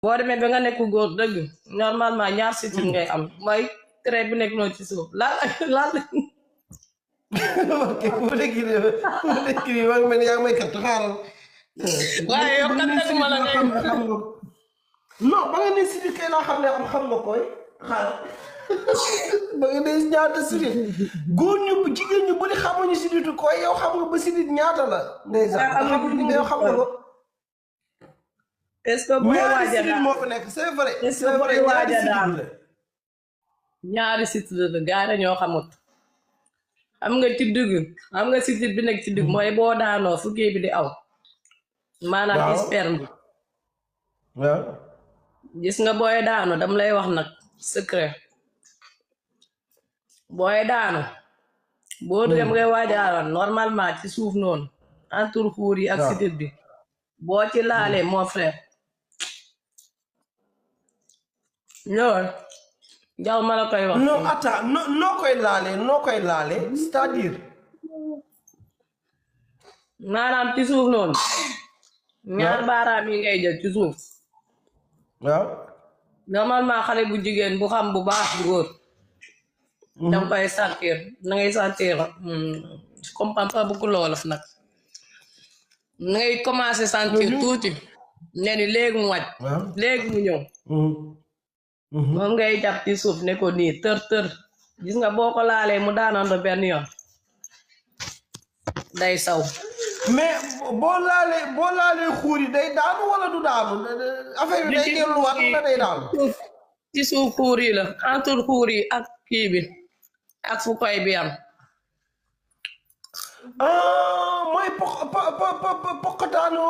boo demee ba nga nekk góor dëgg normalement ñaar sitit ngay am mooy trait bi nekk noonu ci suuf laal ok bu nekk nii wax mel ni yaa ngi may kat xaaral. waaye yow kattanuma la ngay xam nga non ba nga ne sidit kay laa xam ne xam nga koy xaaral ba nga ne ñaata sidit góor ñu jigéen ñu bëri xamuñu siditu koy yow xam nga ba sidit ñaata la. ndeysaan xamul ni yow xam nga ko. est-ce que booy waaja sidit moo fa nekk c'est vrai. est-ce que booy waaja daal ñaari sitit la gaara ñoo xamut xam nga ci digg xam nga sitit bi nekk ci digg mooy boo daanoo fu kii bi di aw maanaam sperme bi waaw gis nga booy daanu dam lay wax nag secret booy daanu boo dem ngay waajaaroon normalement ci suuf noonu entre xuur yi ak sitit bi boo ci laalee mon frère ñëwal jaw ma la koy wax non attends noo koy laalee c'est-à-dire maanaam ci suuf noonu ñaar baaraam yi ngay jël ci suuf waaw normalement xale bu jigéen bu xam bu baax góor danga koy sentir na ngay sentir je comprends pas beaucoup loolof nag na ngay commencer sentir tuuti ne ni léegi mu wàcc léegi mu ñëw moom ngay jàpp ci suuf ne ko nii tër gis nga boo ko laalee mu daanoon benn yoon day saw mais boo laalee xuur yi day daanu wala du daanu affaire bi day delluwaat wala day daanu ci suuf xuur yi la entre xuur yi ak kii bi ak fu koy bi am mooy poqataanu